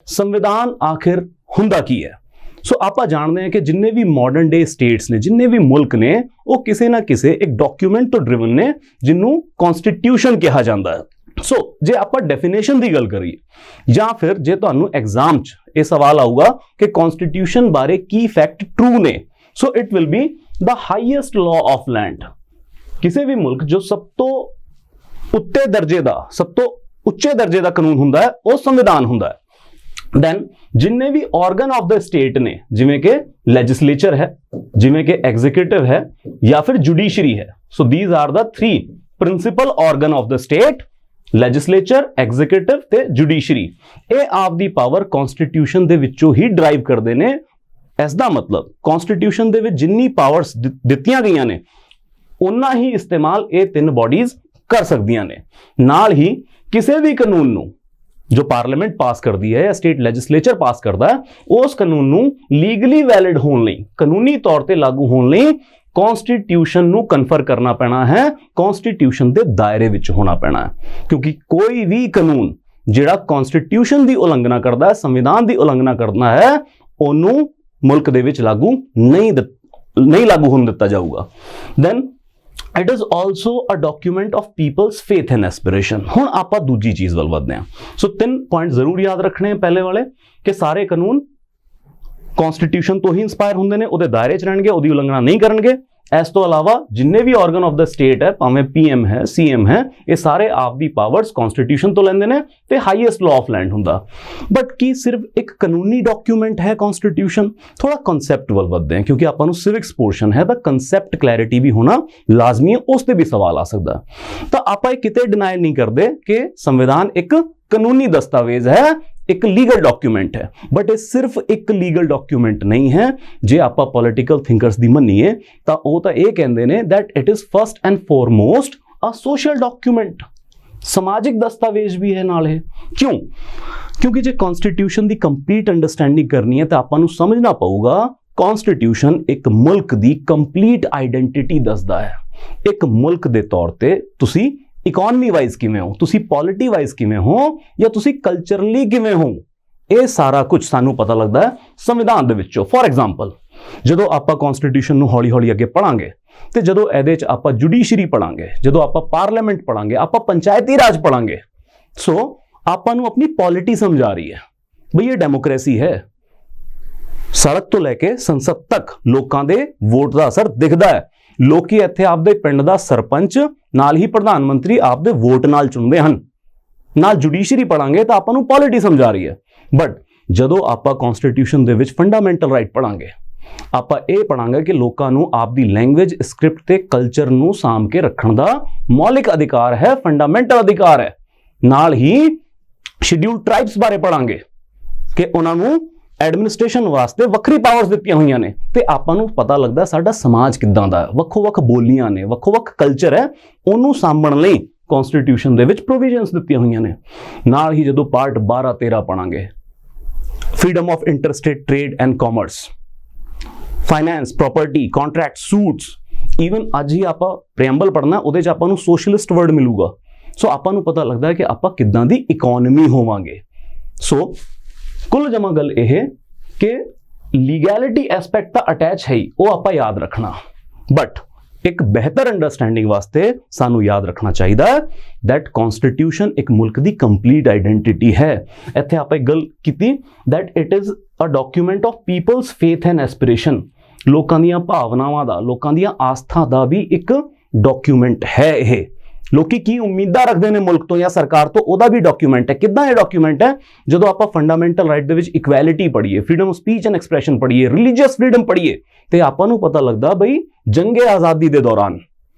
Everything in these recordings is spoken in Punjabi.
ਸੰਵਿਧਾਨ ਆਖਿਰ ਹੁੰਦਾ ਕੀ ਹੈ? ਸੋ ਆਪਾਂ ਜਾਣਦੇ ਹਾਂ ਕਿ ਜਿੰਨੇ ਵੀ ਮਾਡਰਨ ਡੇ ਸਟੇਟਸ ਨੇ, ਜਿੰਨੇ ਵੀ ਮੁਲਕ ਨੇ, ਉਹ ਕਿਸੇ ਨਾ ਕਿਸੇ ਇੱਕ ਡਾਕੂਮੈਂਟ ਤੋਂ ਡਰਿਵਨ ਨੇ ਜਿਹਨੂੰ ਕਨਸਟੀਟਿਊਸ਼ਨ ਕਿਹਾ ਜਾਂਦਾ ਹੈ। ਸੋ ਜੇ ਆਪਾਂ ਡੈਫੀਨੇਸ਼ਨ ਦੀ ਗੱਲ ਕਰੀਏ ਜਾਂ ਫਿਰ ਜੇ ਤੁਹਾਨੂੰ ਐਗਜ਼ਾਮ 'ਚ ਇਹ ਸਵਾਲ ਆਊਗਾ ਕਿ ਕਨਸਟੀਟਿਊਸ਼ਨ ਬਾਰੇ ਕੀ ਫੈਕਟ ਟਰੂ ਨੇ, so it will be the highest law of land. ਕਿਸੇ ਵੀ ਮੁਲਕ ਜੋ ਸਭ ਤੋਂ ਉੱਤੇ ਦਰਜੇ ਦਾ, ਸਭ ਤੋਂ ਉੱਚੇ ਦਰਜੇ ਦਾ ਕਾਨੂੰਨ ਹੁੰਦਾ ਹੈ, ਉਹ ਸੰਵਿਧਾਨ ਹੁੰਦਾ ਹੈ। ਦੈਨ ਜਿੰਨੇ ਵੀ ਆਰਗਨ ਆਫ ਦ ਸਟੇਟ ਨੇ, ਜਿਵੇਂ ਕਿ ਲੈਜਿਸਲੇਚਰ ਹੈ, ਜਿਵੇਂ ਕਿ ਐਗਜ਼ੀਕਿਊਟਿਵ ਹੈ ਜਾਂ ਫਿਰ ਜੁਡੀਸ਼ਰੀ ਹੈ, so these are the 3 principal organ of the state, legislature, executive ਤੇ ਜੁਡੀਸ਼ਰੀ। ਇਹ ਆਪ ਦੀ ਪਾਵਰ ਕਨਸਟੀਟਿਊਸ਼ਨ ਦੇ ਵਿੱਚੋਂ ਹੀ ਡਰਾਈਵ ਕਰਦੇ ਨੇ। ਇਸ ਦਾ ਮਤਲਬ ਕਨਸਟੀਟਿਊਸ਼ਨ ਦੇ ਵਿੱਚ ਜਿੰਨੀ ਪਾਵਰਸ ਦਿੱਤੀਆਂ ਗਈਆਂ ਨੇ, ਉਨਾ ਹੀ ਇਸਤੇਮਾਲ ਇਹ 3 ਬਾਡੀਜ਼ ਕਰ ਸਕਦੀਆਂ ਨੇ। ਨਾਲ ਹੀ ਕਿਸੇ ਵੀ ਕਾਨੂੰਨ ਨੂੰ ਜੋ ਪਾਰਲੀਮੈਂਟ ਪਾਸ ਕਰਦੀ ਹੈ ਜਾਂ ਸਟੇਟ ਲੈਜਿਸਲੇਚਰ ਪਾਸ ਕਰਦਾ ਹੈ, ਉਸ ਕਾਨੂੰਨ ਨੂੰ ਲੀਗਲੀ ਵੈਲਿਡ ਹੋਣ ਲਈ, ਕਾਨੂੰਨੀ ਤੌਰ ਤੇ ਲਾਗੂ ਹੋਣ ਲਈ ਕਨਸਟੀਟਿਊਸ਼ਨ ਨੂੰ ਕਨਫਰ ਕਰਨਾ ਪੈਣਾ ਹੈ, ਕਨਸਟੀਟਿਊਸ਼ਨ ਦੇ ਦਾਇਰੇ ਵਿੱਚ ਹੋਣਾ ਪੈਣਾ ਹੈ। ਕਿਉਂਕਿ ਕੋਈ ਵੀ ਕਾਨੂੰਨ ਜਿਹੜਾ ਕਨਸਟੀਟਿਊਸ਼ਨ ਦੀ ਉਲੰਘਣਾ ਕਰਦਾ ਹੈ, ਸੰਵਿਧਾਨ ਦੀ ਉਲੰਘਣਾ ਕਰਦਾ ਹੈ, ਉਹਨੂੰ ਮੁਲਕ ਦੇ ਵਿੱਚ ਨਹੀਂ ਲਾਗੂ ਹੋਣ ਦਿੱਤਾ ਜਾਊਗਾ। Then it is also a document of people's faith and aspiration। ਹੁਣ ਆਪਾਂ ਦੂਜੀ ਚੀਜ਼ ਵੱਲ ਵਧਦੇ ਹਾਂ। ਸੋ 3 ਪੁਆਇੰਟ ਜ਼ਰੂਰ ਯਾਦ ਰੱਖਣੇ ਪਹਿਲੇ ਵਾਲੇ ਕਿ ਸਾਰੇ ਕਾਨੂੰਨ ਕਨਸਟੀਟਿਊਸ਼ਨ ਤੋਂ ਹੀ ਇਨਸਪਾਇਰ ਹੁੰਦੇ ਨੇ, ਉਹਦੇ ਦਾਇਰੇ 'ਚ ਰਹਿਣਗੇ, ਉਹਦੀ ਉਲੰਘਣਾ ਨਹੀਂ ਕਰਨਗੇ। ਇਸ ਤੋਂ ਇਲਾਵਾ ਜਿੰਨੇ ਵੀ ਆਰਗਨ ਆਫ ਦਾ ਸਟੇਟ ਹੈ, ਭਾਵੇਂ PM ਹੈ, CM ਹੈ, ਇਹ ਸਾਰੇ ਆਪ ਦੀ ਪਾਵਰਸ ਕਨਸਟੀਟਿਊਸ਼ਨ ਤੋਂ ਲੈਂਦੇ ਨੇ ਤੇ ਹਾਈਐਸਟ ਲਾਅ ਆਫ ਲੈਂਡ ਹੁੰਦਾ। ਬਟ ਕੀ ਸਿਰਫ ਇੱਕ ਕਾਨੂੰਨੀ ਡਾਕੂਮੈਂਟ ਹੈ ਕਨਸਟੀਟਿਊਸ਼ਨ? ਥੋੜਾ ਕਨਸੈਪਟ ਵੱਲ ਵਧਦੇ ਹਾਂ, ਕਿਉਂਕਿ ਆਪਾਂ ਨੂੰ ਸਿਵਿਕਸ ਪੋਰਸ਼ਨ ਹੈ ਤਾਂ ਕਨਸੈਪਟ ਕਲੈਰਿਟੀ ਵੀ ਹੋਣਾ ਲਾਜ਼ਮੀ ਹੈ, ਉਸ ਤੇ ਵੀ ਸਵਾਲ ਆ ਸਕਦਾ। ਤਾਂ ਆਪਾਂ ਇਹ ਕਿਤੇ ਡਿਨਾਈ ਨਹੀਂ ਕਰਦੇ ਕਿ ਸੰਵਿਧਾਨ ਇੱਕ ਕਾਨੂੰਨੀ ਦਸਤਾਵੇਜ਼ ਹੈ, ਇੱਕ ਲੀਗਲ ਡਾਕੂਮੈਂਟ ਹੈ। ਬਟ ਇਹ ਸਿਰਫ ਇੱਕ ਲੀਗਲ ਡਾਕੂਮੈਂਟ ਨਹੀਂ ਹੈ। ਜੇ ਆਪਾਂ ਪੋਲੀਟੀਕਲ ਥਿੰਕਰਸ ਦੀ ਮੰਨੀਏ ਤਾਂ ਉਹ ਤਾਂ ਇਹ ਕਹਿੰਦੇ ਨੇ that it is first and foremost a social document। ਸਮਾਜਿਕ ਦਸਤਾਵੇਜ਼ ਵੀ ਹੈ ਨਾਲ ਇਹ। ਕਿਉਂਕਿ ਜੇ ਕਨਸਟੀਟਿਊਸ਼ਨ ਦੀ ਕੰਪਲੀਟ ਅੰਡਰਸਟੈਂਡਿੰਗ ਕਰਨੀ ਹੈ ਤਾਂ ਆਪਾਂ ਨੂੰ ਸਮਝਣਾ ਪਊਗਾ ਕਨਸਟੀਟਿਊਸ਼ਨ ਇੱਕ ਮੁਲਕ ਦੀ ਕੰਪਲੀਟ ਆਈਡੈਂਟੀਟੀ ਦੱਸਦਾ ਹੈ। ਇੱਕ ਮੁਲਕ ਦੇ ਤੌਰ ਤੇ ਤੁਸੀਂ ਇਕਨੋਮੀ ਵਾਈਜ਼ ਕਿਵੇਂ ਹੋ, ਤੁਸੀਂ ਪੋਲਿਟੀ ਵਾਈਜ਼ ਕਿਵੇਂ ਹੋ, ਜਾਂ ਤੁਸੀਂ ਕਲਚਰਲੀ ਕਿਵੇਂ ਹੋ, ਇਹ ਸਾਰਾ ਕੁਝ ਸਾਨੂੰ ਪਤਾ ਲੱਗਦਾ ਹੈ ਸੰਵਿਧਾਨ ਦੇ ਵਿੱਚੋਂ। ਫੋਰ ਐਗਜ਼ਾਮਪਲ, ਜਦੋਂ ਆਪਾਂ ਕਨਸਟੀਟਿਊਸ਼ਨ ਨੂੰ ਹੌਲੀ-ਹੌਲੀ ਅੱਗੇ ਪੜਾਂਗੇ ਤੇ ਜਦੋਂ ਇਹਦੇ 'ਚ ਆਪਾਂ ਜੁਡੀਸ਼ਰੀ ਪੜਾਂਗੇ, ਜਦੋਂ ਆਪਾਂ ਪਾਰਲੀਮੈਂਟ ਪੜਾਂਗੇ, ਆਪਾਂ ਪੰਚਾਇਤੀ ਰਾਜ ਪੜਾਂਗੇ, ਸੋ ਆਪਾਂ ਨੂੰ ਆਪਣੀ ਪੋਲਿਟੀ ਸਮਝ ਆ ਰਹੀ ਹੈ ਬਈ ਇਹ ਡੈਮੋਕ੍ਰੇਸੀ ਹੈ। ਸੜਕ ਤੋਂ ਲੈ ਕੇ ਸੰਸਦ ਤੱਕ ਲੋਕਾਂ ਦੇ ਵੋਟ ਦਾ ਅਸਰ ਦਿਖਦਾ ਹੈ। ਲੋਕੀ ਇੱਥੇ ਆਪਦੇ ਪਿੰਡ ਦਾ ਸਰਪੰਚ ਨਾਲ ਹੀ ਪ੍ਰਧਾਨ ਮੰਤਰੀ ਆਪਦੇ ਵੋਟ ਨਾਲ ਚੁਣਦੇ ਹਨ। ਨਾਲ ਜੁਡੀਸ਼ਰੀ ਪੜਾਂਗੇ ਤਾਂ ਆਪਾਂ ਨੂੰ ਪੋਲਿਟੀ ਸਮਝ ਆ ਰਹੀ ਹੈ। ਬਟ ਜਦੋਂ ਆਪਾਂ ਕਨਸਟੀਟਿਊਸ਼ਨ ਦੇ ਵਿੱਚ ਫੰਡਾਮੈਂਟਲ ਰਾਈਟ ਪੜਾਂਗੇ, ਆਪਾਂ ਇਹ ਪੜਾਂਗੇ ਕਿ ਲੋਕਾਂ ਨੂੰ ਆਪਦੀ ਲੈਂਗੁਏਜ, ਸਕ੍ਰਿਪਟ ਤੇ ਕਲਚਰ ਨੂੰ ਸਾਂਭ ਕੇ ਰੱਖਣ ਦਾ ਮੌਲਿਕ ਅਧਿਕਾਰ ਹੈ, ਫੰਡਾਮੈਂਟਲ ਅਧਿਕਾਰ ਹੈ। ਨਾਲ ਹੀ ਸ਼ਡਿਊਲਡ ਟ੍ਰਾਈਬਸ ਬਾਰੇ ਪੜਾਂਗੇ ਕਿ ਉਹਨਾਂ ਨੂੰ ਐਡਮਿਨਿਸਟ੍ਰੇਸ਼ਨ ਵਾਸਤੇ ਵੱਖਰੀ ਪਾਵਰਸ ਦਿੱਤੀਆਂ ਹੋਈਆਂ ਨੇ ਤੇ ਆਪਾਂ ਨੂੰ ਪਤਾ ਲੱਗਦਾ ਸਾਡਾ ਸਮਾਜ ਕਿੱਦਾਂ ਦਾ ਹੈ, ਵੱਖੋ-ਵੱਖ ਬੋਲੀਆਂ ਨੇ, ਵੱਖੋ-ਵੱਖ ਕਲਚਰ ਹੈ, ਉਹਨੂੰ ਸਾਂਭਣ ਲਈ ਕਨਸਟੀਟਿਊਸ਼ਨ ਦੇ ਵਿੱਚ ਪ੍ਰੋਵੀਜ਼ਨਸ ਦਿੱਤੀਆਂ ਹੋਈਆਂ ਨੇ। ਨਾਲ ਹੀ ਜਦੋਂ ਪਾਰਟ 12, 13 ਪੜਾਂਗੇ, freedom of interstate trade and commerce, finance, property, contract, suits, even ਅੱਜ ਹੀ ਆਪਾਂ ਪ੍ਰੀਐਮਬਲ ਪੜਨਾ, ਉਹਦੇ 'ਚ ਆਪਾਂ ਨੂੰ ਸੋਸ਼ਲਿਸਟ ਵਰਡ ਮਿਲੂਗਾ। ਸੋ ਆਪਾਂ ਨੂੰ ਪਤਾ ਲੱਗਦਾ ਹੈ ਕਿ ਆਪਾਂ ਕਿੱਦਾਂ ਦੀ ਇਕਨੋਮੀ ਹੋਵਾਂਗੇ। ਸੋ ਕੁੱਲ ਜਮਾ ਗੱਲ ਇਹ ਕਿ ਲੀਗੈਲਿਟੀ ਐਸਪੈਕਟ ਤਾਂ ਅਟੈਚ ਹੈ ਹੀ, ਉਹ ਆਪਾਂ ਯਾਦ ਰੱਖਣਾ। ਬਟ ਇੱਕ ਬਿਹਤਰ ਅੰਡਰਸਟੈਂਡਿੰਗ ਵਾਸਤੇ ਸਾਨੂੰ ਯਾਦ ਰੱਖਣਾ ਚਾਹੀਦਾ ਹੈ that ਕਨਸਟੀਟਿਊਸ਼ਨ ਇੱਕ ਮੁਲਕ ਦੀ ਕੰਪਲੀਟ ਆਈਡੈਂਟੀਟੀ ਹੈ। ਇੱਥੇ ਆਪਾਂ ਇੱਕ ਗੱਲ ਕੀਤੀ that it is a document of people's faith and aspiration। ਲੋਕਾਂ ਦੀਆਂ ਭਾਵਨਾਵਾਂ ਦਾ, ਲੋਕਾਂ ਦੀਆਂ ਆਸਥਾ ਦਾ ਵੀ ਇੱਕ ਡਾਕੂਮੈਂਟ ਹੈ ਇਹ। ਲੋਕੀ ਕੀ ਉਮੀਦਾਂ ਰੱਖਦੇ ਨੇ ਮੁਲਕ ਤੋਂ ਜਾਂ ਸਰਕਾਰ ਤੋਂ, ਉਹਦਾ ਵੀ ਡਾਕੂਮੈਂਟ ਹੈ। ਕਿੱਦਾਂ ਇਹ ਡਾਕੂਮੈਂਟ ਹੈ? ਜਦੋਂ ਆਪਾਂ ਫੰਡਾਮੈਂਟਲ ਰਾਈਟ ਦੇ ਵਿੱਚ ਇਕੁਐਲਿਟੀ ਪੜ੍ਹੀਏ, freedom of speech and expression ਪੜ੍ਹੀਏ, ਰਿਲੀਜੀਅਸ ਫ੍ਰੀडम ਪੜ੍ਹੀਏ ਤੇ ਆਪਾਂ ਨੂੰ ਪਤਾ ਲੱਗਦਾ ਬਈ ਜੰਗੇ ਆਜ਼ਾਦੀ ਦੇ ਦੌਰਾਨ,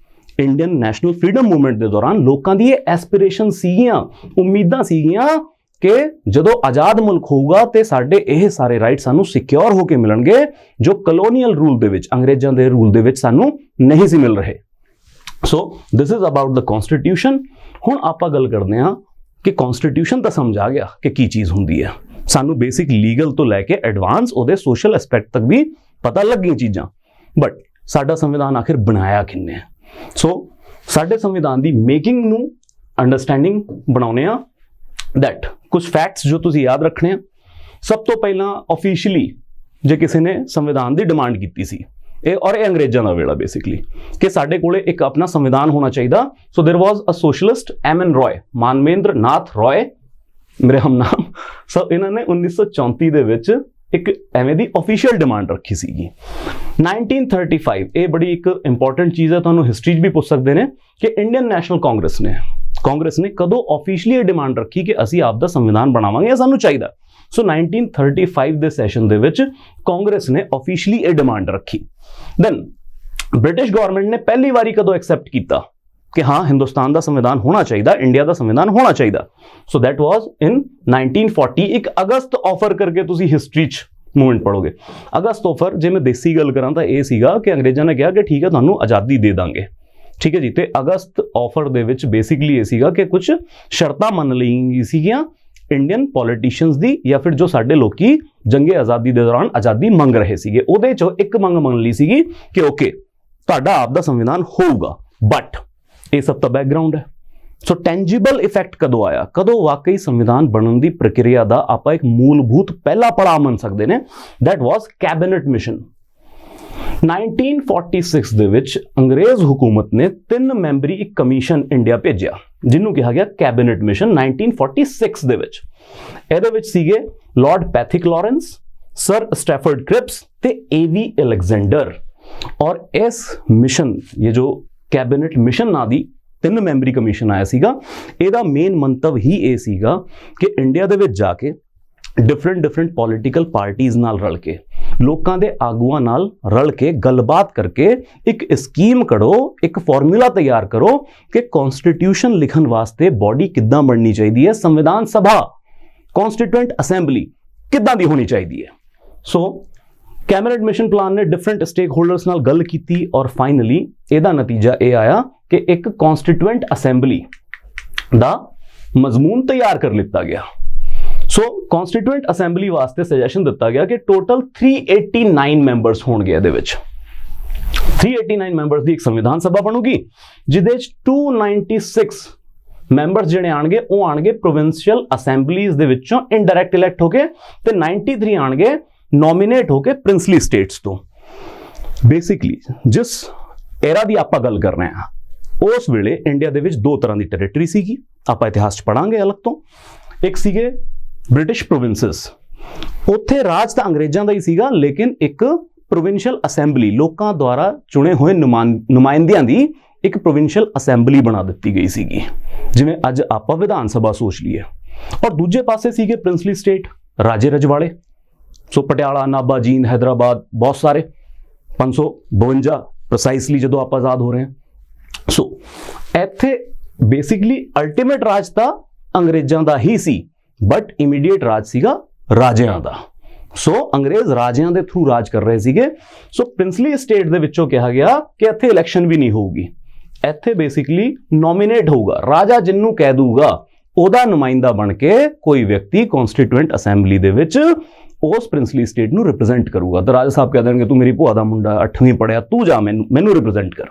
ਇੰਡੀਅਨ ਨੈਸ਼ਨਲ ਫ੍ਰੀडम ਮੂਵਮੈਂਟ ਦੇ ਦੌਰਾਨ ਲੋਕਾਂ ਦੀ ਇਹ ਐਸਪੀਰੇਸ਼ਨ ਸੀਗੀਆਂ, ਉਮੀਦਾਂ ਸੀਗੀਆਂ ਕਿ ਜਦੋਂ ਆਜ਼ਾਦ ਮੁਲਕ ਹੋਊਗਾ ਤੇ ਸਾਡੇ ਇਹ ਸਾਰੇ ਰਾਈਟ ਸਾਨੂੰ ਸਿਕਿਉਰ ਹੋ ਕੇ ਮਿਲਣਗੇ ਜੋ ਕਲੋਨੀਅਲ ਰੂਲ ਦੇ ਵਿੱਚ, ਅੰਗਰੇਜ਼ਾਂ ਦੇ ਰੂਲ ਦੇ ਵਿੱਚ ਸਾਨੂੰ ਨਹੀਂ ਸੀ ਮਿਲ ਰਹੇ। So this is about the constitution. ਹੁਣ ਆਪਾਂ ਗੱਲ ਕਰਦੇ ਹਾਂ ਕਿ ਕਨਸਟੀਟਿਊਸ਼ਨ ਤਾਂ ਸਮਝ ਆ ਗਿਆ ਕਿ ਕੀ ਚੀਜ਼ ਹੁੰਦੀ ਹੈ, ਸਾਨੂੰ ਬੇਸਿਕ ਲੀਗਲ ਤੋਂ ਲੈ ਕੇ ਐਡਵਾਂਸ ਉਹਦੇ ਸੋਸ਼ਲ ਐਸਪੈਕਟ ਤੱਕ ਵੀ ਪਤਾ ਲੱਗ ਗਈਆਂ ਚੀਜ਼ਾਂ। ਬਟ ਸਾਡਾ ਸੰਵਿਧਾਨ ਆਖਿਰ ਬਣਾਇਆ ਕਿੰਨੇ? ਸੋ ਸਾਡੇ ਸੰਵਿਧਾਨ ਦੀ ਮੇਕਿੰਗ ਨੂੰ ਅੰਡਰਸਟੈਂਡਿੰਗ ਬਣਾਉਣੇ ਆ that ਕੁਝ ਫੈਕਟਸ ਜੋ ਤੁਸੀਂ ਯਾਦ ਰੱਖਣੇ ਆ ਸਭ ਤੋਂ ਪਹਿਲਾਂ ਆਫੀਸ਼ੀਅਲੀ ਜੇ ਕਿਸੇ ਨੇ ਸੰਵਿਧਾਨ ਦੀ ਡਿਮਾਂਡ ਕੀਤੀ ਸੀ और ये अंग्रेजों का वेला बेसिकली कि साडे कोले एक अपना संविधान होना चाहिए। So there was a socialist M N. Roy, Manvendra Nath Roy मेरे हम नाम। सो इन्होंने 1934 ਦੇ ਵਿੱਚ एक ਐਵੇਂ ਦੀ ऑफिशियल डिमांड रखी ਸੀਗੀ। 1935 ਇਹ ਬੜੀ ਇੱਕ इंपॉर्टेंट चीज़ है, ਤੁਹਾਨੂੰ हिस्ट्री 'ਚ भी ਪੁੱਛ ਸਕਦੇ ਨੇ कि इंडियन नैशनल कांग्रेस ने कदों ऑफिशियली ਇਹ डिमांड रखी कि ਅਸੀਂ ਆਪ ਦਾ ਸੰਵਿਧਾਨ ਬਣਾਵਾਂਗੇ, ਸਾਨੂੰ ਚਾਹੀਦਾ। सो 1935 ਦੇ ਸੈਸ਼ਨ ਦੇ ਵਿੱਚ ਕਾਂਗਰਸ ਨੇ ऑफिशियली ਇਹ डिमांड रखी। देन ब्रिटिश गवर्नमेंट ने पहली बारी कदों एक्सेप्ट किया कि हाँ हिंदुस्तान का संविधान होना चाहिए, इंडिया का संविधान होना चाहिए। So that was in 1940। एक अगस्त ऑफर करके तुसी हिस्ट्री मूवमेंट पढ़ोगे। अगस्त ऑफर जे मैं देसी गल करा तो यह सीगा कि अंग्रेजों ने कहा कि ठीक है तुहानू आज़ादी दे देंगे, ठीक है जी। तो अगस्त ऑफर दे विच बेसिकली ये सीगा कि कुछ शर्तां मन लई सीगियां इंडियन पॉलिटिशियंस दी, या फिर जो साडे लोकी जंगे आज़ादी के दौरान आज़ादी मंग रहे सीगे, उहदे चों एक मंग मन ली सीगी कि ओके तुहाडा आप दा संविधान होऊगा। बट ये सब तो बैकग्राउंड है। सो टेंजिबल इफेक्ट कदों आया, कदों वाकई संविधान बनने की प्रक्रिया का आप एक मूलभूत पहला पड़ाव मन सकते हैं, दैट वाज कैबिनेट मिशन। 1946 ਦੇ ਵਿੱਚ अंग्रेज हुकूमत ने 3 ਮੈਂਬਰੀ एक कमीशन इंडिया भेजा जिन्होंने कहा गया कैबिनेट मिशन। 1946 ਦੇ ਵਿੱਚ ਇਹਦੇ ਵਿੱਚ ਸੀਗੇ Lord Pethick Lawrence, sir Stafford Cripps ते A.V. अलेक्जेंडर। और इस मिशन, ये जो कैबिनेट मिशन ना दी 3 ਮੈਂਬਰੀ कमीशन आया सीगा, ਇਹਦਾ मेन मंतव ही ये सीगा कि इंडिया ਦੇ ਵਿੱਚ जाके डिफरेंट पॉलिटिकल पार्टीज नाल रल के, लोकां दे आगुआं नाल रल के गलबात करके एक स्कीम करो, एक फॉर्मूला तैयार करो कि कॉन्स्टिट्यूशन लिखण वास्ते बॉडी किद्दां बननी चाहिए है, संविधान सभा कॉन्स्टिट्यूएंट असैंबली किद्दां दी होनी चाहिए है। सो कैबिनेट मिशन प्लान ने डिफरेंट स्टेक होल्डर्स नाल गल कीती और फाइनली इहदा नतीजा ये आया कि एक कॉन्स्टिट्यूएंट असैंबली दा मजमून तैयार कर लिता गया। सो कॉन्स्टिट्यूएंट असैंबली वास्ते सजेशन दिता गया कि टोटल 389 मैंबरस होणगे। इहदे विच 389 मैंबरस दी एक संविधान सभा बनूगी जिहदे विच 296 मैंबरस जिहड़े आणगे वो आणगे प्रोविंशियल असैंबलीज दे विचों इनडायरैक्ट इलैक्ट होके, ते 93 आणगे नॉमिनेट होके प्रिंसली स्टेट्स तो। बेसिकली जिस एरा दी आपां गल कर रहे हैं उस वेले इंडिया दे विच 2 तरह की टैरेटरी सीगी, आपां इतिहास च पढ़ांगे अलग तो। एक सीगे ब्रिटिश प्रोविंसेस, उत्थे राज तो अंग्रेजों का ही सीगा, लेकिन एक प्रोविंशियल असैंबली लोकां द्वारा चुने हुए नुमाइंदियां दी एक प्रोविंशियल असैंबली बना दी गई सीगी, जिवें अज आपां विधान सभा सोच लीए। और दूजे पासे सीगे प्रिंसली स्टेट, राजे रजवाड़े। सो पटियाला, नाभा, जींद, हैदराबाद, बहुत सारे 552 प्रिसाइसली जो आप आज़ाद हो रहे हैं। सो इत्थे बेसिकली अल्टीमेट राज तो अंग्रेजों का ही सी, बट इमीडिएट राज सीगा राजियां दा। सो अंग्रेज राजियां दे थ्रू राज कर रहे सीगे। सो प्रिंसली स्टेट दे विचों कहा गया कि इत्थे इलैक्शन भी नहीं होगी, इत्थे बेसिकली नॉमिनेट होगा, राजा जिन्नू कह दूगा ओदा नुमाइंदा बन के कोई व्यक्ति कॉन्स्टिट्यूएंट असैंबली दे विच उस प्रिंसली स्टेट नू रिप्रेजेंट करूगा। तो राजा साहब कह देंगे तू मेरी भूआ दा मुंडा 8वीं पढ़िया, तू जा मैनू रिप्रेजेंट कर।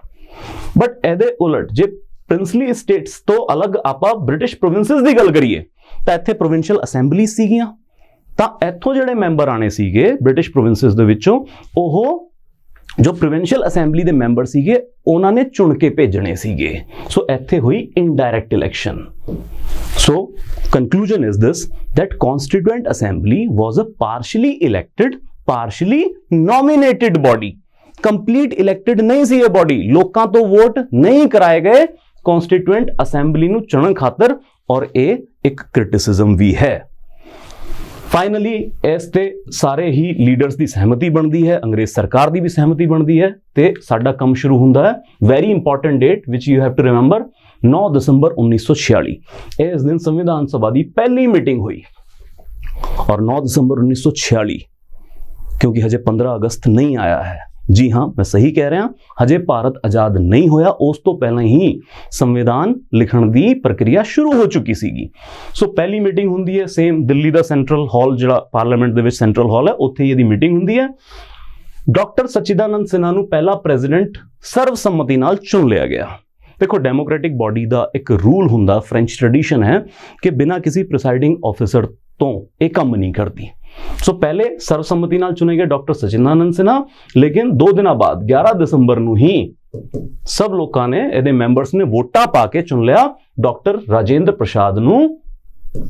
बट एदे उलट जे प्रिंसली स्टेट्स तो अलग आपां ब्रिटिश प्रोविंसेस की गल करिए तो इत्थे प्रोविंशियल असैंबली सीगियां, तो इत्थों जिहड़े मैंबर आने सीगे ब्रिटिश प्रोविंसेस दे विचों, ओह जो प्रोविंशियल असैंबली दे मैंबर सीगे उन्हां ने चुन के भेजने सीगे। सो इत्थे हुई indirect election. So conclusion is this that constituent assembly was a partially elected, partially nominated body. Complete elected नहीं सी ये बॉडी, लोकां तो वोट नहीं कराए गए कॉन्स्टिट्यूएंट असैंबली नू चुनन खातर, और ये एक क्रिटिसिज्म भी है। फाइनली इस ते सारे ही लीडर्स की सहमति बनती है, अंग्रेज सरकार की भी सहमति बनती है, तो साडा काम शुरू होता है। Very important date which you have to remember, 9 दिसंबर 1946 इस दिन संविधान सभा की पहली मीटिंग हुई। और 9 दिसंबर 1946 क्योंकि हजे 15 अगस्त नहीं आया है, जी हाँ मैं सही कह रहा, हजे भारत आज़ाद नहीं होया, उस तो पहले ही संविधान लिखण की प्रक्रिया शुरू हो चुकी सी। सो पहली मीटिंग होंदी है सेम दिल्ली का सेंट्रल हॉल, जो पार्लीमेंट के सेंट्रल हॉल है, उत्थे ही मीटिंग होंदी है। डॉक्टर सच्चिदानंद सिन्हा नूं पहला प्रेजिडेंट सर्वसम्मति नाल चुन लिया गया। देखो डेमोक्रेटिक बॉडी का एक रूल हुंदा, फ्रेंच ट्रेडिशन है कि बिना किसी प्रिसाइडिंग ऑफिसर तो एक काम नहीं करती। ਸੋ ਪਹਿਲੇ ਸਰਵਸੰਮਤੀ ਨਾਲ ਚੁਣੇ ਗਏ ਡਾਕਟਰ ਸਚਿਦਾਨੰਦ ਸਿਨਹਾ, ਲੇਕਿਨ 2 ਦਿਨਾਂ ਬਾਅਦ 11 ਦਸੰਬਰ ਨੂੰ ਹੀ ਸਭ ਲੋਕਾਂ ਨੇ, ਇਹਦੇ ਮੈਂਬਰਸ ਨੇ ਵੋਟਾਂ ਪਾ ਕੇ ਚੁਣ ਲਿਆ ਡਾਕਟਰ ਰਾਜੇਂਦਰ ਪ੍ਰਸਾਦ ਨੂੰ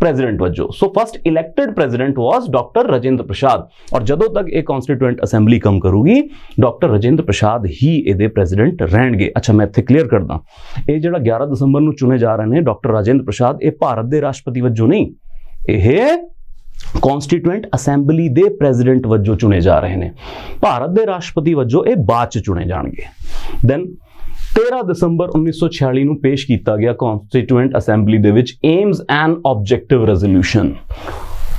ਪ੍ਰੈਜ਼ੀਡੈਂਟ ਵਜੋਂ। ਸੋ ਫਸਟ ਇਲੈਕਟਡ ਪ੍ਰੈਜ਼ੀਡੈਂਟ ਵਾਸ ਡਾਕਟਰ ਰਾਜੇਂਦਰ ਪ੍ਰਸਾਦ, ਔਰ ਜਦੋਂ ਤੱਕ ਇਹ ਕਨਸਟੀਟਿਊਐਂਟ ਅਸੈਂਬਲੀ ਕੰਮ ਕਰੂਗੀ ਡਾਕਟਰ ਰਾਜੇਂਦਰ ਪ੍ਰਸਾਦ ਹੀ ਇਹਦੇ ਪ੍ਰੈਜ਼ੀਡੈਂਟ ਰਹਿਣਗੇ। ਅੱਛਾ, ਮੈਂ ਇੱਥੇ ਕਲੀਅਰ ਕਰਦਾ, ਇਹ ਜਿਹੜਾ 11 ਦਸੰਬਰ ਨੂੰ ਚੁਣੇ ਜਾ ਰਹੇ ਨੇ ਡਾਕਟਰ ਰਾਜੇਂਦਰ ਪ੍ਰਸਾਦ, ਇਹ ਭਾਰਤ ਦੇ ਰਾਸ਼ਟਰਪਤੀ ਵਜੋਂ ਨਹੀਂ, ਇਹ ਕਨਸਟੀਟਿਊਐਂਟ ਅਸੈਂਬਲੀ ਦੇ ਪ੍ਰੈਜ਼ੀਡੈਂਟ ਵਜੋਂ ਚੁਣੇ ਜਾ ਰਹੇ ਨੇ। ਭਾਰਤ ਦੇ ਰਾਸ਼ਟਰਪਤੀ ਵਜੋਂ ਇਹ ਬਾਅਦ ਚ ਚੁਣੇ ਜਾਣਗੇ। ਦੈਨ 13 ਦਸੰਬਰ 1946 ਨੂੰ ਪੇਸ਼ ਕੀਤਾ ਗਿਆ ਕਨਸਟੀਟਿਊਐਂਟ ਅਸੈਂਬਲੀ ਦੇ ਵਿੱਚ AIIMS and objective resolution.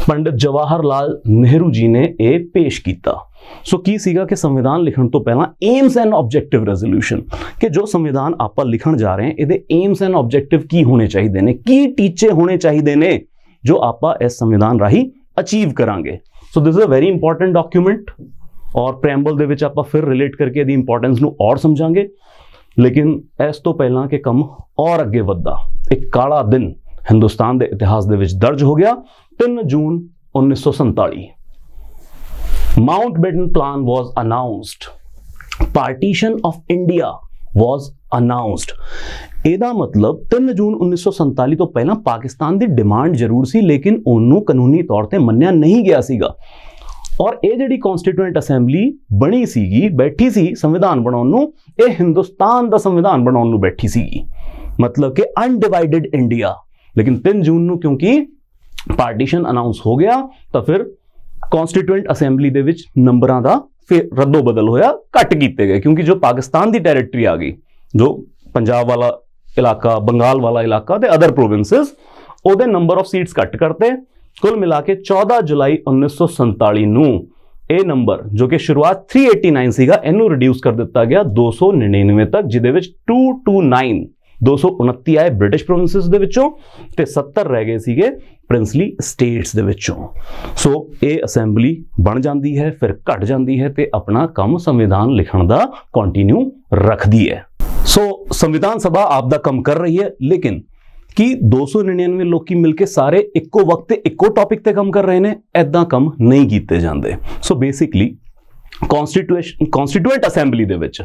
Pandit Jawahar Lal Nehru ji ਨੇ ਇਹ ਪੇਸ਼ ਕੀਤਾ। ਸੋ ਕੀ ਸੀਗਾ ਕਿ ਸੰਵਿਧਾਨ ਲਿਖਣ ਤੋਂ ਪਹਿਲਾਂ ਏਮਸ ਐਂਡ ਆਬਜੈਕਟਿਵ ਰੈਜ਼ੋਲੂਸ਼ਨ, ਕਿ ਜੋ ਸੰਵਿਧਾਨ ਆਪਾਂ ਲਿਖਣ ਜਾ ਰਹੇ ਹਾਂ ਇਹਦੇ ਏਮਸ ਐਂਡ ਆਬਜੈਕਟਿਵ ਕੀ ਹੋਣੇ ਚਾਹੀਦੇ ਨੇ, ਕੀ ਟੀਚੇ ਹੋਣੇ ਚਾਹੀਦੇ ਨੇ ਜੋ ਆਪਾਂ ਇਸ ਸੰਵਿਧਾਨ ਰਾਹੀਂ ਅਚੀਵ ਕਰਾਂਗੇ। So this is a very important document, ਔਰ ਪ੍ਰੈਂਬਲ ਦੇ ਵਿੱਚ ਆਪਾਂ ਫਿਰ ਰਿਲੇਟ ਕਰਕੇ ਇਹਦੀ ਇੰਪੋਰਟੈਂਸ ਨੂੰ ਔਰ ਸਮਝਾਂਗੇ। ਲੇਕਿਨ ਇਸ ਤੋਂ ਪਹਿਲਾਂ ਕਿ ਕੰਮ ਔਰ ਅੱਗੇ ਵੱਧਦਾ, ਇੱਕ ਕਾਲਾ ਦਿਨ ਹਿੰਦੁਸਤਾਨ ਦੇ ਇਤਿਹਾਸ ਦੇ ਵਿੱਚ ਦਰਜ ਹੋ ਗਿਆ। 3 ਜੂਨ 1947 Mountbatten plan was announced, partition of India was announced. ਇਹਦਾ ਮਤਲਬ 3 ਜੂਨ 1947 ਤੋਂ ਪਹਿਲਾਂ ਪਾਕਿਸਤਾਨ ਦੀ ਡਿਮਾਂਡ ਜ਼ਰੂਰ ਸੀ, ਲੇਕਿਨ ਉਹਨੂੰ ਕਾਨੂੰਨੀ ਤੌਰ ਤੇ ਮੰਨਿਆ ਨਹੀਂ ਗਿਆ ਸੀਗਾ। ਔਰ ਇਹ ਜਿਹੜੀ ਕਨਸਟੀਟਿਊਐਂਟ ਅਸੈਂਬਲੀ ਬਣੀ ਸੀਗੀ, ਬੈਠੀ ਸੀ ਸੰਵਿਧਾਨ ਬਣਾਉਣ ਨੂੰ, ਇਹ ਹਿੰਦੁਸਤਾਨ ਦਾ ਸੰਵਿਧਾਨ ਬਣਾਉਣ ਨੂੰ ਬੈਠੀ ਸੀਗੀ, ਮਤਲਬ ਕਿ ਅਨਡਿਵਾਈਡਡ ਇੰਡੀਆ। ਲੇਕਿਨ 3 ਜੂਨ ਨੂੰ ਕਿਉਂਕਿ ਪਾਰਟੀਸ਼ਨ ਅਨਾਉਂਸ ਹੋ ਗਿਆ ਤਾਂ ਫਿਰ ਕਨਸਟੀਟਿਊਐਂਟ ਅਸੈਂਬਲੀ ਦੇ ਵਿੱਚ ਨੰਬਰਾਂ ਦਾ ਫਿਰ ਰੱਦੋ ਬਦਲ ਹੋਇਆ, ਘੱਟ ਕੀਤੇ ਗਏ, ਕਿਉਂਕਿ ਜੋ ਪਾਕਿਸਤਾਨ ਦੀ ਟੈਰੀਟਰੀ ਆ ਗਈ, ਜੋ ਪੰਜਾਬ ਵਾਲਾ ਇਲਾਕਾ, ਬੰਗਾਲ ਵਾਲਾ ਇਲਾਕਾ ਤੇ ਅਦਰ ਪ੍ਰੋਵਿੰਸਸ, ਉਹਦੇ ਨੰਬਰ ਆਫ ਸੀਟਸ ਘੱਟ ਕਰਤੇ। ਕੁੱਲ ਮਿਲਾ ਕੇ 14 ਜੁਲਾਈ 1947 ਨੂੰ ਇਹ ਨੰਬਰ, ਜੋ ਕਿ ਸ਼ੁਰੂਆਤ 389 ਸੀਗਾ, ਇਹਨੂੰ ਰਿਡਿਊਸ ਕਰ ਦਿੱਤਾ ਗਿਆ 299 ਤੱਕ, ਜਿਹਦੇ ਵਿੱਚ 229 ਆਏ ਬ੍ਰਿਟਿਸ਼ ਪ੍ਰੋਵਿੰਸਸ ਦੇ ਵਿੱਚੋਂ ਤੇ 70 ਰਹਿ ਗਏ ਸੀਗੇ ਪ੍ਰਿੰਸਲੀ ਸਟੇਟਸ ਦੇ ਵਿੱਚੋਂ। ਸੋ ਇਹ ਅਸੈਂਬਲੀ ਬਣ ਜਾਂਦੀ ਹੈ, ਫਿਰ ਘਟ ਜਾਂਦੀ ਹੈ ਤੇ ਆਪਣਾ ਕੰਮ ਸੰਵਿਧਾਨ ਲਿਖਣ ਦਾ ਕੰਟੀਨਿਊ ਰੱਖਦੀ ਹੈ। ਸੋ ਸੰਵਿਧਾਨ ਸਭਾ ਆਪ ਦਾ ਕੰਮ ਕਰ ਰਹੀ ਹੈ, ਲੇਕਿਨ ਕਿ 299 ਲੋਕੀ ਮਿਲ ਕੇ ਸਾਰੇ ਇੱਕੋ ਵਕਤ ਤੇ ਇੱਕੋ ਟੌਪਿਕ ਤੇ ਕੰਮ ਕਰ ਰਹੇ ਨੇ, ਐਦਾਂ ਕੰਮ ਨਹੀਂ ਕੀਤੇ ਜਾਂਦੇ। ਸੋ ਬੇਸਿਕਲੀ ਕਨਸਟੀਟਿਊਐਂਟ ਅਸੈਂਬਲੀ ਦੇ ਵਿੱਚ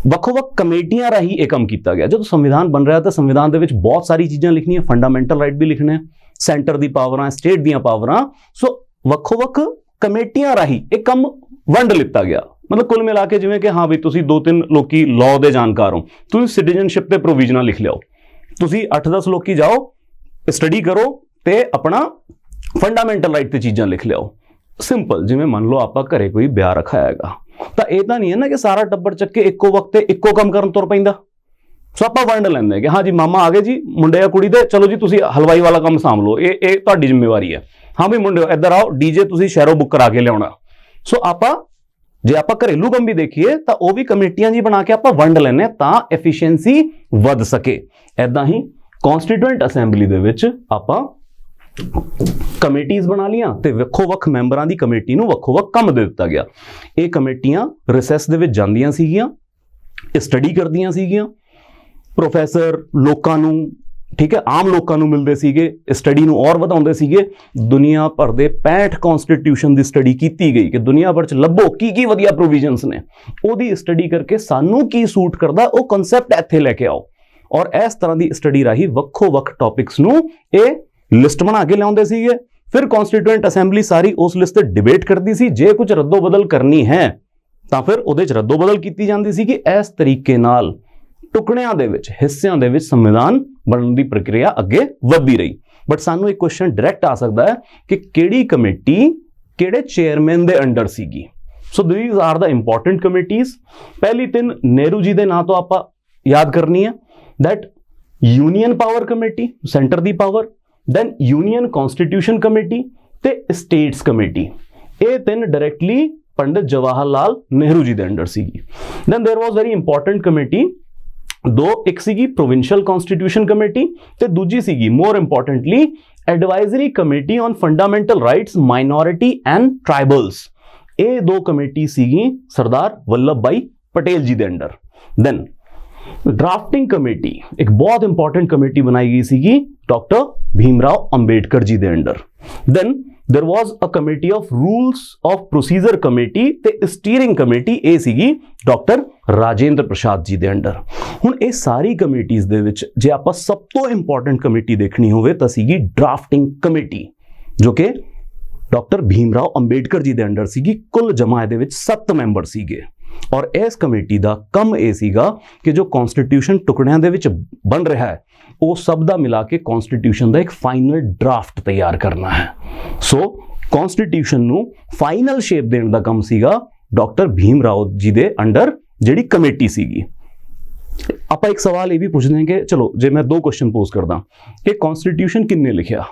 ਵੱਖੋ-ਵੱਖ ਕਮੇਟੀਆਂ ਰਾਹੀਂ ਇਹ ਕੰਮ ਕੀਤਾ ਗਿਆ। ਜਦੋਂ ਸੰਵਿਧਾਨ ਬਣ ਰਿਹਾ ਤਾਂ ਸੰਵਿਧਾਨ ਦੇ ਵਿੱਚ ਬਹੁਤ ਸਾਰੀ ਚੀਜ਼ਾਂ ਲਿਖਣੀਆਂ, ਫੰਡਾਮੈਂਟਲ ਰਾਈਟ ਵੀ ਲਿਖਣੇ, ਸੈਂਟਰ ਦੀ ਪਾਵਰਾਂ, ਸਟੇਟ ਦੀਆਂ ਪਾਵਰਾਂ। ਸੋ ਵੱਖੋ-ਵੱਖ ਕਮੇਟੀਆਂ ਰਾਹੀਂ ਇਹ ਕੰਮ ਵੰਡ ਲਿੱਤਾ ਗਿਆ। ਮਤਲਬ ਕੁੱਲ ਮਿਲਾ ਕੇ ਜਿਵੇਂ ਕਿ ਹਾਂ ਵੀ ਤੁਸੀਂ 2-3 ਲੋਕੀ ਲਾਅ ਦੇ ਜਾਣਕਾਰ ਹੋ, ਤੁਸੀਂ ਸਿਟੀਜ਼ਨਸ਼ਿਪ ਤੇ ਪ੍ਰੋਵੀਜ਼ਨਾਂ ਲਿਖ ਲਿਆਓ, ਤੁਸੀਂ 8-10 ਲੋਕੀ ਜਾਓ, ਸਟੱਡੀ ਕਰੋ ਤੇ ਆਪਣਾ ਫੰਡਾਮੈਂਟਲ ਰਾਈਟ ਤੇ ਚੀਜ਼ਾਂ ਲਿਖ ਲਿਆਓ। ਸਿੰਪਲ, ਜਿਵੇਂ ਮੰਨ ਲਓ ਆਪਾਂ ਘਰੇ ਕੋਈ ਵਿਆਹ ਰੱਖਿਆ ਹੈਗਾ, ਤਾਂ ਇਹ ਤਾਂ ਨਹੀਂ ਹੈ ਨਾ ਕਿ ਸਾਰਾ ਟੱਬਰ ਚੱਕ ਕੇ ਇੱਕੋ ਵਕਤ ਤੇ ਇੱਕੋ ਕੰਮ ਕਰਨ ਤੁਰ ਪੈਂਦਾ। ਸੋ ਆਪਾਂ ਵੰਡ ਲੈਂਦੇ ਹਾਂ ਕਿ ਹਾਂ ਜੀ ਮਾਮਾ ਆ ਗਏ ਜੀ, ਮੁੰਡੇ ਆ ਕੁੜੀ ਦੇ, ਚਲੋ ਜੀ ਤੁਸੀਂ ਹਲਵਾਈ ਵਾਲਾ ਕੰਮ ਸਾਂਭ ਲਓ, ਇਹ ਤੁਹਾਡੀ ਜ਼ਿੰਮੇਵਾਰੀ ਹੈ। ਹਾਂ ਵੀ ਮੁੰਡਿਓ ਇੱਧਰ ਆਓ, ਡੀਜੇ ਤੁਸੀਂ ਸ਼ਹਿਰੋਂ ਬੁੱਕ ਕਰਾ ਕੇ ਲਿਆਉਣਾ। ਸੋ ਜੇ ਆਪਾਂ ਘਰੇਲੂ ਕੰਮ ਵੀ ਦੇਖੀਏ ਤਾਂ ਉਹ ਵੀ ਕਮੇਟੀਆਂ ਜੀ ਬਣਾ ਕੇ ਆਪਾਂ ਵੰਡ ਲੈਂਦੇ ਤਾਂ ਐਫੀਸ਼ੀਐਂਸੀ ਵੱਧ ਸਕੇ। ਐਦਾਂ ਹੀ ਕਨਸਟੀਟਿਊਐਂਟ ਅਸੈਂਬਲੀ ਦੇ ਵਿੱਚ ਆਪਾਂ ਕਮੇਟੀਆਂ ਬਣਾ ਲੀਆਂ ਤੇ ਵੱਖੋ-ਵੱਖ ਮੈਂਬਰਾਂ ਦੀ ਕਮੇਟੀ ਨੂੰ ਵੱਖੋ-ਵੱਖ ਕੰਮ ਦੇ ਦਿੱਤਾ ਗਿਆ। ਇਹ ਕਮੇਟੀਆਂ ਰਿਸੈਸ ਦੇ ਵਿੱਚ ਜਾਂਦੀਆਂ ਸੀਗੀਆਂ, ਸਟੱਡੀ ਕਰਦੀਆਂ ਸੀਗੀਆਂ, ਪ੍ਰੋਫੈਸਰ ਲੋਕਾਂ ਨੂੰ, ਠੀਕ ਹੈ, ਆਮ ਲੋਕਾਂ ਨੂੰ ਮਿਲਦੇ ਸੀਗੇ, ਸਟੱਡੀ ਨੂੰ ਔਰ ਵਧਾਉਂਦੇ ਸੀਗੇ। ਦੁਨੀਆ ਭਰ ਦੇ 65 ਕਨਸਟੀਟਿਊਸ਼ਨ ਦੀ ਸਟੱਡੀ ਕੀਤੀ ਗਈ ਕਿ ਦੁਨੀਆ ਭਰ ਚ ਲੱਭੋ ਕੀ ਵਧੀਆ ਪ੍ਰੋਵੀਜ਼ਨਸ ਨੇ, ਉਹਦੀ ਸਟੱਡੀ ਕਰਕੇ ਸਾਨੂੰ ਕੀ ਸੂਟ ਕਰਦਾ, ਉਹ ਕਨਸੈਪਟ ਇੱਥੇ ਲੈ ਕੇ ਆਓ। ਔਰ ਇਸ ਤਰ੍ਹਾਂ ਦੀ ਸਟੱਡੀ ਰਾਹੀਂ ਵੱਖੋ-ਵੱਖ ਟੌਪਿਕਸ ਨੂੰ ਇਹ ਲਿਸਟ ਬਣਾ ਕੇ ਲਿਆਉਂਦੇ ਸੀਗੇ। ਫਿਰ ਕਨਸਟੀਟਿਊਐਂਟ ਅਸੈਂਬਲੀ ਸਾਰੀ ਉਸ ਲਿਸਟ ਤੇ ਡਿਬੇਟ ਕਰਦੀ ਸੀ। ਜੇ ਕੁਝ ਰੱਦੋ ਬਦਲ ਕਰਨੀ ਹੈ ਤਾਂ ਫਿਰ ਉਹਦੇ ਚ ਰੱਦੋ ਬਦਲ ਕੀਤੀ ਜਾਂਦੀ ਸੀ। ਕਿ ਇਸ ਤਰੀਕੇ ਨਾਲ ਟੁਕੜਿਆਂ ਦੇ ਵਿੱਚ, ਹਿੱਸਿਆਂ ਦੇ ਵਿੱਚ ਸੰਵਿਧਾਨ ਬਣਨ ਦੀ ਪ੍ਰਕਿਰਿਆ ਅੱਗੇ ਵਧਦੀ ਰਹੀ। ਬਟ ਸਾਨੂੰ ਇੱਕ ਕੁਐਸਚਨ ਡਾਇਰੈਕਟ ਆ ਸਕਦਾ ਹੈ ਕਿ ਕਿਹੜੀ ਕਮੇਟੀ ਕਿਹੜੇ ਚੇਅਰਮੈਨ ਦੇ ਅੰਡਰ ਸੀਗੀ। So these are the important committees. ਪਹਿਲੀ 3 ਨਹਿਰੂ ਜੀ ਦੇ ਨਾਂ ਤੋਂ ਆਪਾਂ ਯਾਦ ਕਰਨੀ ਹੈ, that union power committee, centre दी power, then union constitution committee ते स्टेट्स कमेटी। ये 3 डायरेक्टली पंडित जवाहर लाल नेहरू जी दे अंडर सीगी। then there was very important committee, एक सीगी प्रोविंशियल कॉन्स्टिट्यूशन कमेटी ते दूजी सीगी more importantly advisory committee on fundamental rights minority and tribals. ये 2 कमेटी सीगी सरदार वल्लभ भाई पटेल जी दे अंडर। then ड्राफ्टिंग कमेटी, एक बहुत इंपॉर्टेंट कमेटी बनाई गई सीगी डॉक्टर ਭੀਮਰਾਓ ਅੰਬੇਡਕਰ ਜੀ ਦੇ under. Then there was a committee of rules of procedure committee ਤੇ ਸਟੀਅਰਿੰਗ ਕਮੇਟੀ ਇਹ ਸੀਗੀ ਡਾਕਟਰ ਰਾਜੇਂਦਰ ਪ੍ਰਸਾਦ ਜੀ ਦੇ ਅੰਡਰ। ਹੁਣ ਇਹ ਸਾਰੀ ਕਮੇਟੀਜ਼ ਦੇ ਵਿੱਚ ਜੇ ਆਪਾਂ ਸਭ ਤੋਂ ਇੰਪੋਰਟੈਂਟ ਕਮੇਟੀ ਦੇਖਣੀ ਹੋਵੇ ਤਾਂ ਸੀਗੀ ਡਰਾਫਟਿੰਗ ਕਮੇਟੀ, ਜੋ ਕਿ ਡਾਕਟਰ ਭੀਮਰਾਓ ਅੰਬੇਡਕਰ ਜੀ ਦੇ ਅੰਡਰ ਸੀਗੀ। ਕੁੱਲ ਜਮਾ ਇਹਦੇ ਵਿੱਚ 7 ਮੈਂਬਰ ਸੀਗੇ ਔਰ ਇਸ ਕਮੇਟੀ ਦਾ ਕੰਮ ਇਹ ਸੀਗਾ ਕਿ ਜੋ ਕਨਸਟੀਟਿਊਸ਼ਨ ਟੁਕੜਿਆਂ ਦੇ ਵਿੱਚ ਬਣ ਰਿਹਾ ਹੈ ਉਹ ਸਭ ਦਾ ਮਿਲਾ ਕੇ ਕਨਸਟੀਟਿਊਸ਼ਨ ਦਾ ਇੱਕ ਫਾਈਨਲ ਡਰਾਫਟ ਤਿਆਰ ਕਰਨਾ ਹੈ। ਸੋ ਕਨਸਟੀਟਿਊਸ਼ਨ ਨੂੰ ਫਾਈਨਲ ਸ਼ੇਪ ਦੇਣ ਦਾ ਕੰਮ ਸੀਗਾ ਡਾਕਟਰ ਭੀਮਰਾਓ ਜੀ ਦੇ ਅੰਡਰ ਜਿਹੜੀ ਕਮੇਟੀ ਸੀਗੀ। ਆਪਾਂ ਇੱਕ ਸਵਾਲ ਇਹ ਵੀ ਪੁੱਛਦੇ ਹਾਂ ਕਿ ਚਲੋ ਜੇ ਮੈਂ 2 ਕੁਐਸਚਨ ਪੋਜ਼ ਕਰਦਾ ਕਿ ਕਨਸਟੀਟਿਊਸ਼ਨ ਕਿੰਨੇ ਲਿਖਿਆ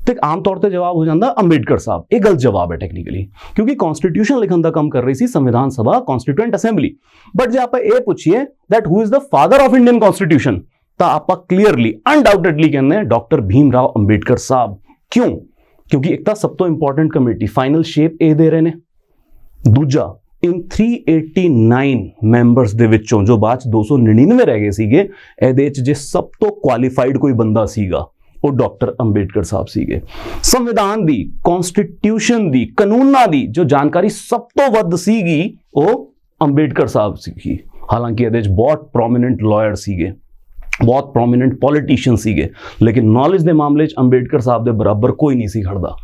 ਤੇ ਆਮ ਤੌਰ ਤੇ ਜਵਾਬ ਹੋ ਜਾਂਦਾ ਅੰਬੇਡਕਰ ਸਾਹਿਬ। ਇਹ ਗਲਤ ਜਵਾਬ ਹੈ ਟੈਕਨੀਕਲੀ, ਕਿਉਂਕਿ ਕਨਸਟੀਟਿਊਸ਼ਨ ਲਿਖਣ ਦਾ ਕੰਮ ਕਰ ਰਹੀ ਸੀ ਸੰਵਿਧਾਨ ਸਭਾ ਕਨਸਟੀਟਿਊਐਂਟ ਅਸੈਂਬਲੀ। ਬਟ ਜੇ ਆਪਾਂ ਇਹ ਪੁੱਛੀਏ that who is the father of Indian constitution ਤਾਂ ਆਪਾਂ ਕਲੀਅਰਲੀ ਅਨਡਾਊਟਡਲੀ ਕਹਿੰਦੇ ਹਾਂ ਡਾਕਟਰ ਭੀਮਰਾਓ ਅੰਬੇਡਕਰ ਸਾਹਿਬ। ਕਿਉਂ? ਕਿਉਂਕਿ ਇੱਕ ਤਾਂ ਸਭ ਤੋਂ ਇੰਪੋਰਟੈਂਟ ਕਮੇਟੀ ਫਾਈਨਲ ਸ਼ੇਪ ਇਹ ਦੇ ਰਹੇ ਨੇ, ਦੂਜਾ ਇਨ 389 ਮੈਂਬਰਸ ਦੇ ਵਿੱਚੋਂ ਜੋ ਬਾਅਦ 'ਚ 299 ਰਹਿ ਗਏ ਸੀਗੇ, ਇਹਦੇ 'ਚ ਜੇ ਸਭ ਤੋਂ ਕੁਆਲੀਫਾਈਡ ਕੋਈ ਬੰਦਾ ਸੀਗਾ ਉਹ ਡਾਕਟਰ ਅੰਬੇਡਕਰ ਸਾਹਿਬ ਸੀਗੇ। ਸੰਵਿਧਾਨ ਦੀ, ਕਨਸਟੀਟਿਊਸ਼ਨ ਦੀ, ਕਾਨੂੰਨਾਂ ਦੀ ਜੋ ਜਾਣਕਾਰੀ ਸਭ ਤੋਂ ਵੱਧ ਸੀਗੀ ਉਹ ਅੰਬੇਡਕਰ ਸਾਹਿਬ ਸੀਗੀ। ਹਾਲਾਂਕਿ ਇਹਦੇ 'ਚ ਬਹੁਤ ਪ੍ਰੋਮੀਨੈਂਟ ਲਾਇਰ ਸੀਗੇ, ਬਹੁਤ ਪ੍ਰੋਮੀਨੈਂਟ ਪੋਲੀਟੀਸ਼ੀਅਨ ਸੀਗੇ, ਲੇਕਿਨ ਨੌਲੇਜ ਦੇ ਮਾਮਲੇ 'ਚ ਅੰਬੇਡਕਰ ਸਾਹਿਬ ਦੇ ਬਰਾਬਰ ਕੋਈ ਨਹੀਂ ਸੀ ਖੜਦਾ।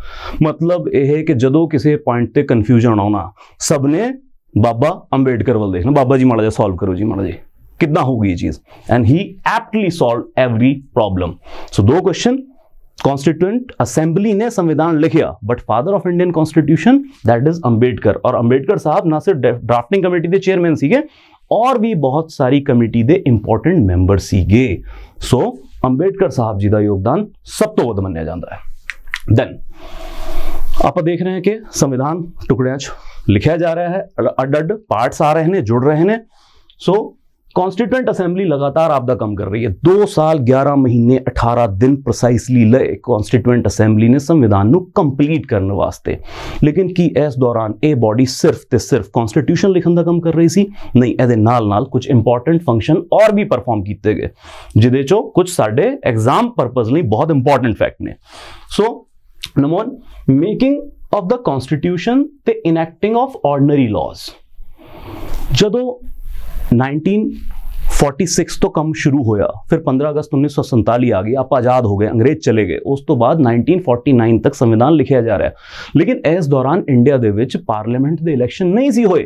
ਮਤਲਬ ਇਹ ਕਿ ਜਦੋਂ ਕਿਸੇ ਪੁਆਇੰਟ ਤੇ ਕਨਫਿਊਜ਼ਨ ਆਉਣਾ ਸਭ ਨੇ ਬਾਬਾ ਅੰਬੇਡਕਰ ਵੱਲ ਦੇਖਣਾ, ਬਾਬਾ ਜੀ ਮਾੜਾ ਜਿਹਾ ਸੋਲਵ ਕਰੋ ਜੀ, ਮਾੜਾ ਜੀ ਕਿੱਦਾਂ ਹੋਊਗੀ ਇਹ ਚੀਜ਼, and he aptly solve every problem. So 2 question, constituent assembly ने संविधान लिखा but father of Indian constitution that is Ambedkar. और अंबेडकर साहब ना सिर्फ ड्राफ्टिंग कमेटी के चेयरमैन सीगे और भी बहुत सारी कमेटी के इंपॉर्टेंट मैंबर सीगे। सो अंबेडकर साहब जी का योगदान सब तो वध मन्निया जाता है। देन आप देख रहे हैं कि संविधान टुकड़ियां च लिखा जा रहा है, अड पार्ट्स आ रहे हैं, जुड़ रहे हैं। सो कॉन्स्टिट्यूएंट असेंबली लगातार आपका काम कर रही है। 2 साल 11 महीने 18 दिन प्रिसाइसली लए कॉन्स्टिट्यूएंट असेंबली ने संविधान को कंप्लीट करने वास्ते। लेकिन की इस दौरान ये बॉडी सिर्फ ते सिर्फ कॉन्स्टिट्यूशन लिखने का काम कर रही सी? नहीं, ਇਹਦੇ ਨਾਲ कुछ इंपॉर्टेंट फंक्शन और भी परफॉर्म किए गए जिहदे चों कुछ साडे एग्जाम परपज लई बहुत इंपॉर्टेंट फैक्ट ने। So number 1 making of the constitution ते इनैक्टिंग ऑफ ऑर्डनरी लॉज। जदों 1946 तो काम शुरू होया, फिर 15 अगस्त 1947 आ गई, आप आज़ाद हो गए, अंग्रेज चले गए, उस तो बाद 1949 तक संविधान लिखा जा रहा है। लेकिन इस दौरान इंडिया दे विच पार्लीमेंट दे इलैक्शन नहीं सी होए।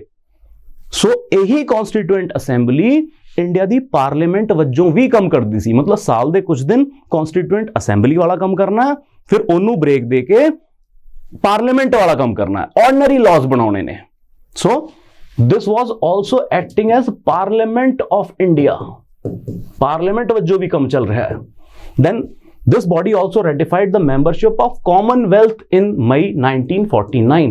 सो यही कॉन्स्टिट्यूएंट असैंबली इंडिया दी पार्लीमेंट वजों भी काम करती सी। मतलब साल दे कुछ दिन कॉन्स्टिट्यूएंट असैंबली वाला काम करना है, फिर ओनू ब्रेक दे के पार्लीमेंट वाला काम करना है, ऑर्डनरी लॉज बनाने ने। So this was also acting as parliament of India, parliament वजों भी कम चल रहा है। Then this body also ratified the membership of Commonwealth in May 1949।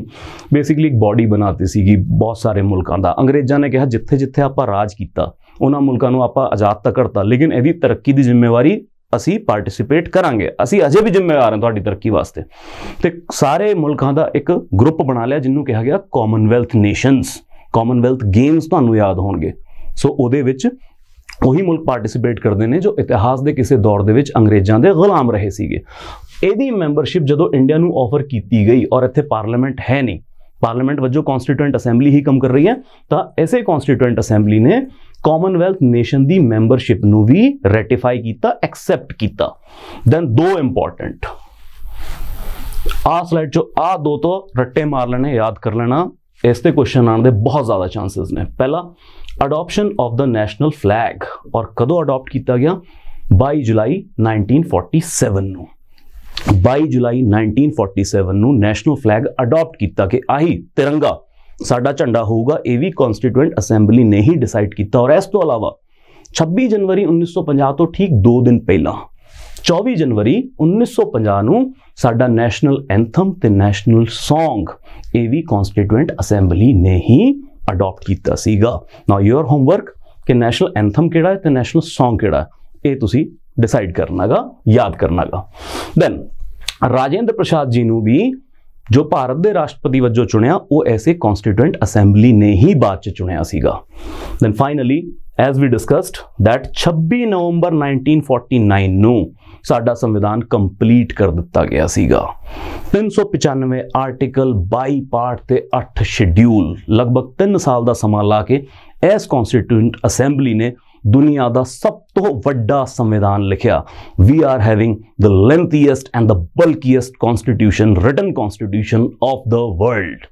Basically एक बॉडी बनाती सी बहुत सारे मुल्कों का। अंग्रेजा ने कहा जिथे जिथे आप राज किया उन्होंने मुल्कों को आप आज़ाद तक करता, लेकिन यदि तरक्की की जिम्मेवारी असी पार्टिसिपेट करांगे, असी अजे भी जिम्मेवार हैं तुहाडी तरक्की वास्ते। तो सारे मुल्कों का एक ग्रुप बना लिया जिन्होंने कहा गया कॉमनवेल्थ नेशनस। कॉमनवेल्थ गेम्स तुहानूं याद होणगे। सो उहदे विच ਉਹੀ मुल्क पार्टिसिपेट करते हैं जो इतिहास के किसी दौर के अंग्रेजों के गुलाम रहे सीगे। ਇਹਦੀ मैंबरशिप जो इंडिया ਨੂੰ ऑफर की गई और इत्थे पार्लीमेंट है नहीं, पार्लीमेंट वजों कॉन्स्टिट्यूएंट असैंबली ही काम कर रही है, तो ऐसे कॉन्स्टिट्यूएंट असैंबली ने कॉमनवेल्थ नेशन की मैंबरशिप ਨੂੰ भी रेटिफाई किया, एक्सेप्ट किया। दैन 2 इंपॉर्टेंट आ स्लाइड चो आ 2 तो रट्टे मार लेने, याद कर लेना, इससे क्वेश्चन आने के बहुत ज़्यादा चांसेस ने। पहला adoption of the national flag, और कदों अडॉप्ट किया गया? 22 जुलाई 1947 ਨੂੰ। 22 जुलाई 1947 ਨੂੰ नेशनल फ्लैग अडॉप्ट किया कि आही तिरंगा साडा झंडा होगा। ये भी कॉन्स्टिट्यूएंट असैंबली ने ही डिसाइड किया। और इस तो अलावा 26 जनवरी 1950 तो ठीक 2 दिन पहला 24 जनवरी 1950 ਨੂੰ ਸਾਡਾ ਨੈਸ਼ਨਲ ਐਂਥਮ ਤੇ ਨੈਸ਼ਨਲ ਸੌਂਗ ਇਹ ਵੀ ਕਨਸਟੀਟਿਊਐਂਟ ਅਸੈਂਬਲੀ ਨੇ ਹੀ ਅਡਾਪਟ ਕੀਤਾ ਸੀਗਾ। ਨਾਓ ਯੂਅਰ ਹੋਮਵਰਕ ਕਿ ਨੈਸ਼ਨਲ ਐਂਥਮ ਕਿਹੜਾ ਹੈ ਤੇ ਨੈਸ਼ਨਲ ਸੌਂਗ ਕਿਹੜਾ ਹੈ, ਇਹ ਤੁਸੀਂ डिसाइड करनागा, याद करनागा। दैन राजेंद्र प्रसाद जी ਨੂੰ भी जो भारत के राष्ट्रपति वजों चुनिया वो ऐसे कॉन्स्टिट्यूएंट असैंबली ने ही बाद च चुनिया सीगा। Then finally as we discussed that 26 नवंबर 1949 ਨੂੰ ਸਾਡਾ ਸੰਵਿਧਾਨ ਕੰਪਲੀਟ ਕਰ ਦਿੱਤਾ ਗਿਆ ਸੀਗਾ। 395 ਆਰਟੀਕਲ, 22 ਪਾਰਟ ਤੇ 8 ਸ਼ੈਡਿਊਲ, ਲਗਭਗ 3 ਸਾਲ ਦਾ ਸਮਾਂ ਲਾ ਕੇ ਇਸ ਕਨਸਟੀਟਿਊਐਂਟ ਅਸੈਂਬਲੀ ਨੇ ਦੁਨੀਆ ਦਾ ਸਭ ਤੋਂ ਵੱਡਾ ਸੰਵਿਧਾਨ ਲਿਖਿਆ। We are having the lengthiest and the bulkiest constitution, written constitution of the world.